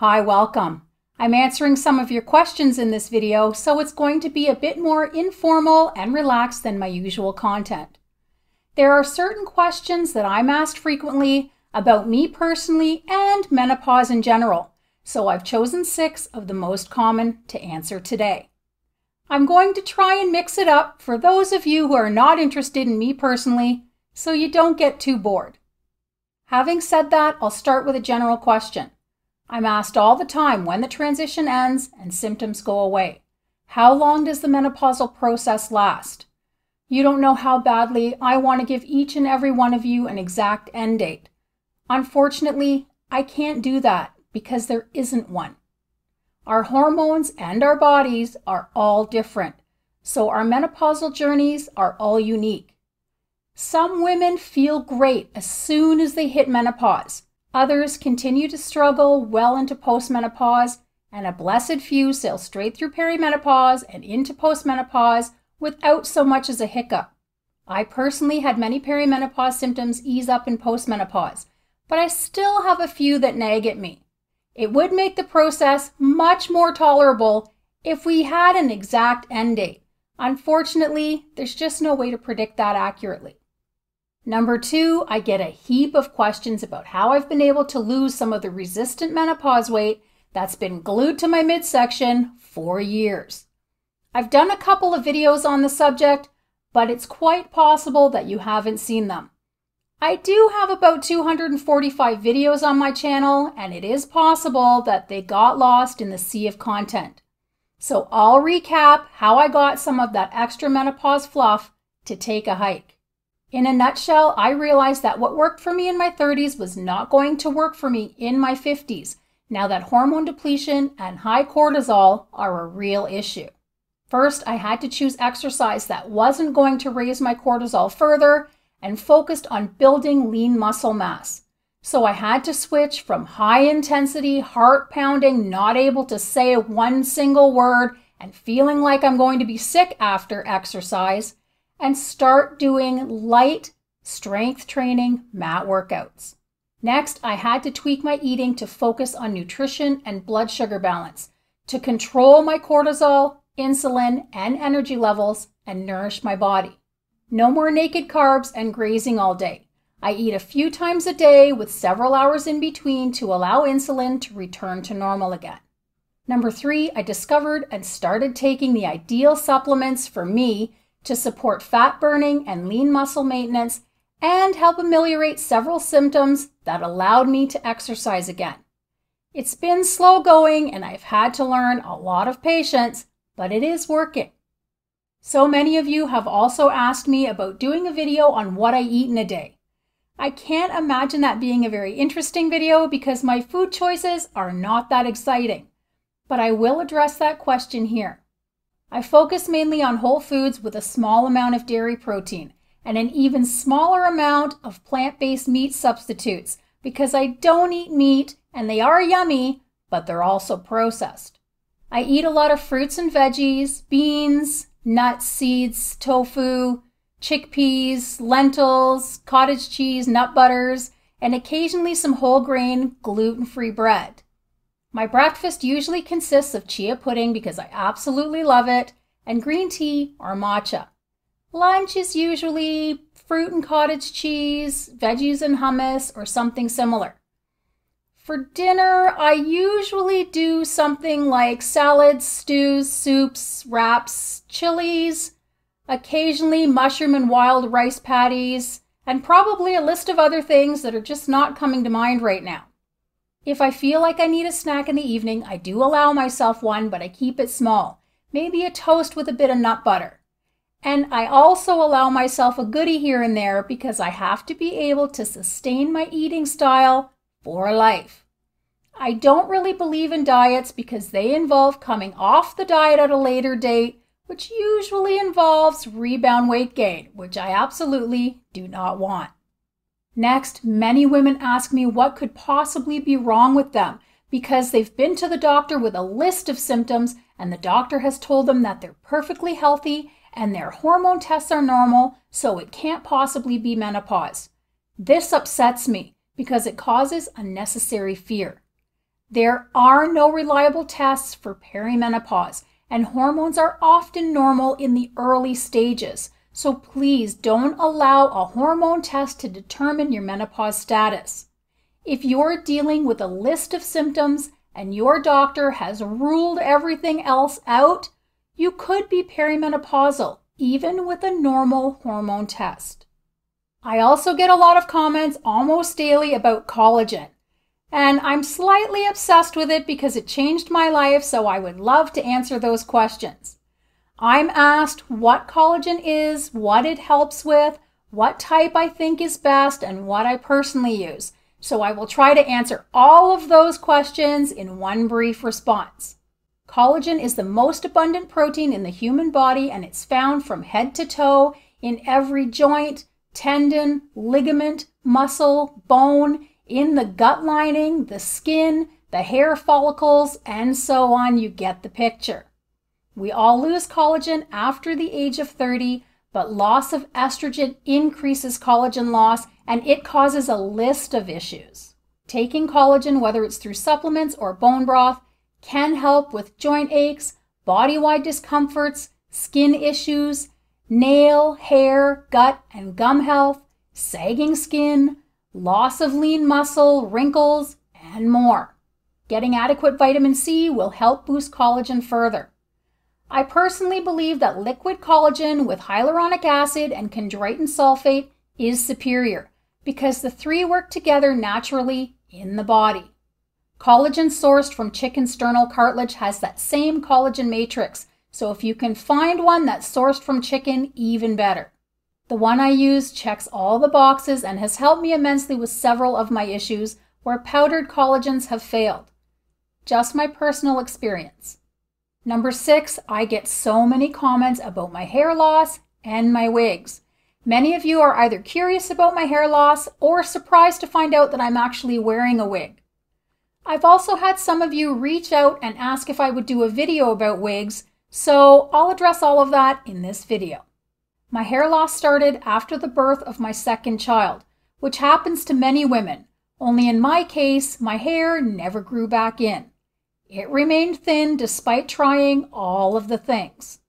Hi, welcome. I'm answering some of your questions in this video, so it's going to be a bit more informal and relaxed than my usual content. There are certain questions that I'm asked frequently about me personally and menopause in general, so I've chosen 6 of the most common to answer today. I'm going to try and mix it up for those of you who are not interested in me personally, so you don't get too bored. Having said that, I'll start with a general question. I'm asked all the time when the transition ends and symptoms go away. How long does the menopausal process last? You don't know how badly I want to give each and every one of you an exact end date. Unfortunately, I can't do that because there isn't one. Our hormones and our bodies are all different, so our menopausal journeys are all unique. Some women feel great as soon as they hit menopause. Others continue to struggle well into postmenopause, and a blessed few sail straight through perimenopause and into postmenopause without so much as a hiccup. I personally had many perimenopause symptoms ease up in postmenopause, but I still have a few that nag at me. It would make the process much more tolerable if we had an exact end date. Unfortunately, there's just no way to predict that accurately. Number 2, I get a heap of questions about how I've been able to lose some of the resistant menopause weight that's been glued to my midsection for years. I've done a couple of videos on the subject, but it's quite possible that you haven't seen them. I do have about 245 videos on my channel, and it is possible that they got lost in the sea of content. So I'll recap how I got some of that extra menopause fluff to take a hike. In a nutshell, I realized that what worked for me in my 30s was not going to work for me in my 50s, now that hormone depletion and high cortisol are a real issue. First, I had to choose exercise that wasn't going to raise my cortisol further and focused on building lean muscle mass. So I had to switch from high intensity, heart pounding, not able to say one single word and feeling like I'm going to be sick after exercise, and start doing light strength training mat workouts. Next, I had to tweak my eating to focus on nutrition and blood sugar balance to control my cortisol, insulin, and energy levels and nourish my body. No more naked carbs and grazing all day. I eat a few times a day with several hours in between to allow insulin to return to normal again. Number 3, I discovered and started taking the ideal supplements for me to support fat burning and lean muscle maintenance and help ameliorate several symptoms that allowed me to exercise again. It's been slow going and I've had to learn a lot of patience, but it is working. So many of you have also asked me about doing a video on what I eat in a day. I can't imagine that being a very interesting video because my food choices are not that exciting, but I will address that question here. I focus mainly on whole foods with a small amount of dairy protein and an even smaller amount of plant-based meat substitutes because I don't eat meat and they are yummy, but they're also processed. I eat a lot of fruits and veggies, beans, nuts, seeds, tofu, chickpeas, lentils, cottage cheese, nut butters, and occasionally some whole grain, gluten-free bread. My breakfast usually consists of chia pudding because I absolutely love it, and green tea or matcha. Lunch is usually fruit and cottage cheese, veggies and hummus, or something similar. For dinner, I usually do something like salads, stews, soups, wraps, chilies, occasionally mushroom and wild rice patties, and probably a list of other things that are just not coming to mind right now. If I feel like I need a snack in the evening, I do allow myself one, but I keep it small. Maybe a toast with a bit of nut butter. And I also allow myself a goodie here and there because I have to be able to sustain my eating style for life. I don't really believe in diets because they involve coming off the diet at a later date, which usually involves rebound weight gain, which I absolutely do not want. Next, many women ask me what could possibly be wrong with them because they've been to the doctor with a list of symptoms and the doctor has told them that they're perfectly healthy and their hormone tests are normal, so it can't possibly be menopause. This upsets me because it causes unnecessary fear. There are no reliable tests for perimenopause, and hormones are often normal in the early stages. So please don't allow a hormone test to determine your menopause status. If you're dealing with a list of symptoms and your doctor has ruled everything else out, you could be perimenopausal, even with a normal hormone test. I also get a lot of comments almost daily about collagen, and I'm slightly obsessed with it because it changed my life, so I would love to answer those questions. I'm asked what collagen is, what it helps with, what type I think is best, and what I personally use. So I will try to answer all of those questions in one brief response. Collagen is the most abundant protein in the human body, and it's found from head to toe in every joint, tendon, ligament, muscle, bone, in the gut lining, the skin, the hair follicles, and so on. You get the picture. We all lose collagen after the age of 30, but loss of estrogen increases collagen loss, and it causes a list of issues. Taking collagen, whether it's through supplements or bone broth, can help with joint aches, body-wide discomforts, skin issues, nail, hair, gut, and gum health, sagging skin, loss of lean muscle, wrinkles, and more. Getting adequate vitamin C will help boost collagen further. I personally believe that liquid collagen with hyaluronic acid and chondroitin sulfate is superior because the three work together naturally in the body. Collagen sourced from chicken sternal cartilage has that same collagen matrix, so if you can find one that's sourced from chicken, even better. The one I use checks all the boxes and has helped me immensely with several of my issues where powdered collagens have failed. Just my personal experience. Number 6, I get so many comments about my hair loss and my wigs. Many of you are either curious about my hair loss or surprised to find out that I'm actually wearing a wig. I've also had some of you reach out and ask if I would do a video about wigs, so I'll address all of that in this video. My hair loss started after the birth of my second child, which happens to many women, only in my case, my hair never grew back in. It remained thin despite trying all of the things.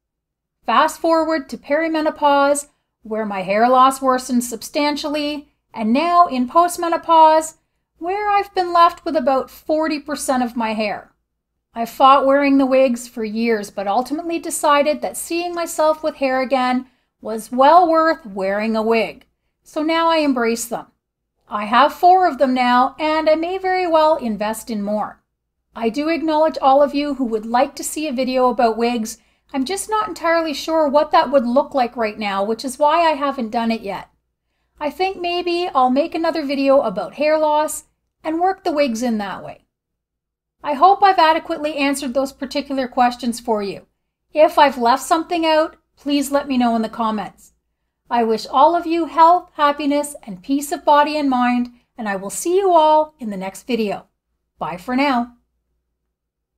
Fast forward to perimenopause, where my hair loss worsened substantially, and now in postmenopause, where I've been left with about 40% of my hair. I fought wearing the wigs for years, but ultimately decided that seeing myself with hair again was well worth wearing a wig. So now I embrace them. I have 4 of them now, and I may very well invest in more. I do acknowledge all of you who would like to see a video about wigs. I'm just not entirely sure what that would look like right now, which is why I haven't done it yet. I think maybe I'll make another video about hair loss and work the wigs in that way. I hope I've adequately answered those particular questions for you. If I've left something out, please let me know in the comments. I wish all of you health, happiness, and peace of body and mind, and I will see you all in the next video. Bye for now.